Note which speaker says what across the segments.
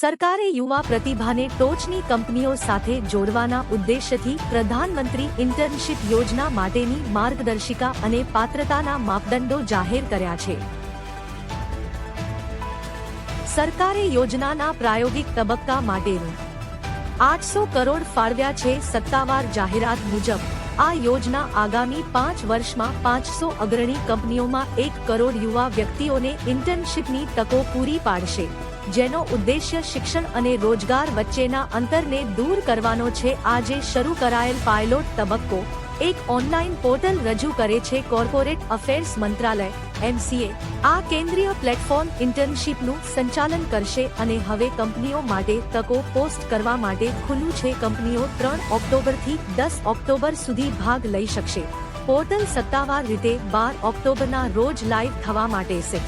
Speaker 1: સરકારે યુવા પ્રતિભાને ટોચની કંપનીઓ સાથે જોડવાના ઉદ્દેશ્યથી પ્રધાનમંત્રી ઇન્ટર્નશિપ યોજના માટેની માર્ગદર્શિકા અને પાત્રતાના માપદંડો જાહેર કર્યા છે. સરકારે યોજનાના પ્રાયોગિક તબક્કા માટેનું 800 કરોડ ફાળવ્યા છે. સત્તાવાર જાહેરાત મુજબ આ યોજના આગામી 5 વર્ષમાં 500 અગ્રણી કંપનીઓમાં 1 કરોડ યુવા વ્યક્તિઓને ઇન્ટર્નશિપની તકો પૂરી પાડશે, જેનો ઉદ્દેશ્ય શિક્ષણ અને રોજગાર વચ્ચેના અંતરને દૂર કરવાનો છે. આજે શરૂ કરાયેલ પાયલોટ તબક્કો એક ઓનલાઈન પોર્ટલ રજૂ કરે છે. કોર્પોરેટ અફેર્સ મંત્રાલય (MCA) આ કેન્દ્રીય પ્લેટફોર્મ ઇન્ટર્નશિપનું સંચાલન કરશે અને હવે કંપનીઓ માટે તકો પોસ્ટ કરવા માટે ખુલ્લું છે. કંપનીઓ 3 ઓક્ટોબરથી 10 ઓક્ટોબર સુધી ભાગ લઈ શકશે. પોર્ટલ સત્તાવાર રીતે 12 ઓક્ટોબરના રોજ લાઈવ થવા માટે છે.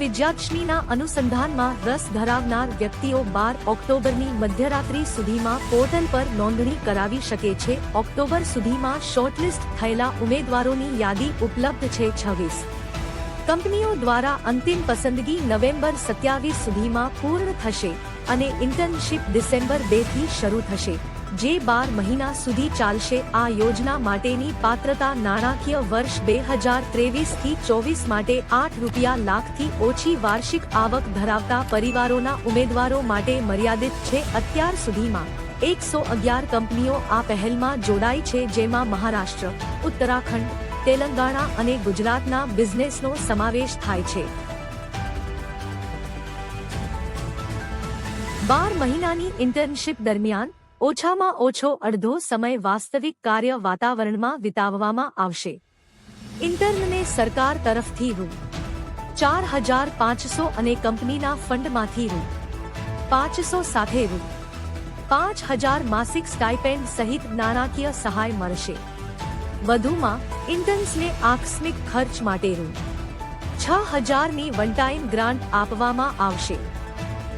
Speaker 1: વિદ્યાર્થીના અનુસંધાનમાં રસ ધરાવનાર વ્યક્તિઓ 12 ઓક્ટોબરની મધ્યરાત્રિ સુધીમાં પોર્ટલ પર નોંધણી કરાવી શકે છે. ઓક્ટોબર સુધીમાં શોર્ટલિસ્ટ થયેલા ઉમેદવારોની યાદી ઉપલબ્ધ છે. 26 કંપનીઓ દ્વારા અંતિમ પસંદગી નવેમ્બર 27 સુધીમાં પૂર્ણ થશે અને ઇન્ટર્નશિપ ડિસેમ્બર 2 થી શરૂ થશે, જે 12 મહિના સુધી ચાલશે. આ યોજના માટેની પાત્રતા નાણાકીય વર્ષ 2023થી 24 માટે ₹8 લાખથી ઓછી વાર્ષિક આવક ધરાવતા પરિવારોના ઉમેદવારો માટે મર્યાદિત છે. અત્યાર સુધીમાં 111 કંપનીઓ આ પહેલમાં જોડાઈ છે, જેમાં મહારાષ્ટ્ર, ઉત્તરાખંડ, તેલંગાણા અને ગુજરાતના બિઝનેસનો સમાવેશ થાય છે. 12 મહિનાની ઇન્ટર્નશિપ દરમિયાન ઓછામાં ઓછો અડધો સમય વાસ્તવિક કાર્ય વાતાવરણમાં વિતાવવામાં આવશે. ઇન્ટર્નને સરકાર તરફથી ₹4,500 અને કંપનીના ફંડમાંથી ₹500 સાથે ₹5,000 માસિક સ્ટાઇપેન્ડ સહિત નાણાકીય સહાય મળશે. વધુમાં ઇન્ટર્ન્સને આકસ્મિક ખર્ચ માટે ₹6,000ની વન ટાઈમ ગ્રાન્ટ આપવામાં આવશે.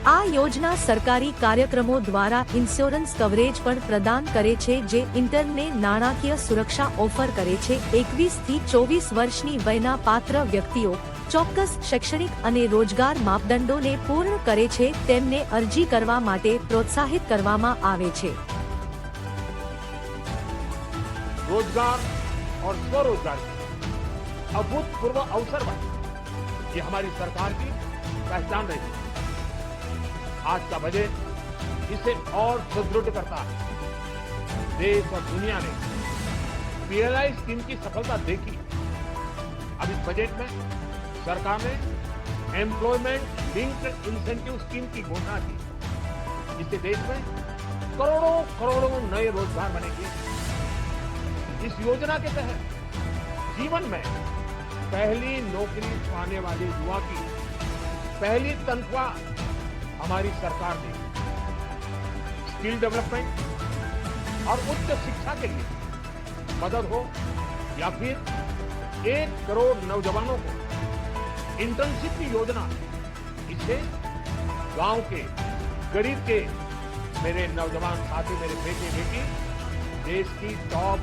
Speaker 1: આ યોજના સરકારી કાર્યક્રમો દ્વારા ઇન્સ્યોરન્સ કવરેજ પણ પ્રદાન કરે છે, જે ઇન્ટર્નને નાણાકીય સુરક્ષા ઓફર કરે છે. 21 થી 24 વર્ષની વયના પાત્ર વ્યક્તિઓ ચોક્કસ શૈક્ષણિક અને રોજગાર માપદંડોને પૂર્ણ કરે છે. તેમને અરજી કરવા માટે પ્રોત્સાહિત કરવામાં આવે છે.
Speaker 2: रोजगार और स्वरोजगार के अभूतपूर्व अवसर बने, ये हमारी सरकार की पहचान रही है. आज का बजट इसे और सुदृढ़ करता है. देश और दुनिया ने पीएलआई स्कीम की सफलता देखी. अब इस बजट में सरकार ने एम्प्लॉयमेंट लिंक्ड इंसेंटिव स्कीम की घोषणा की. इससे देश में करोड़ों नए रोजगार बनेंगे. इस योजना के तहत जीवन में पहली नौकरी पाने वाले युवा की पहली तनख्वाह हमारी सरकार ने स्किल डेवलपमेंट और उच्च शिक्षा के लिए मदद हो या फिर 1 करोड़ नौजवानों को इंटर्नशिप की योजना, इससे गांव के गरीब के मेरे नौजवान साथी, मेरे बेटे बेटी देश की टॉप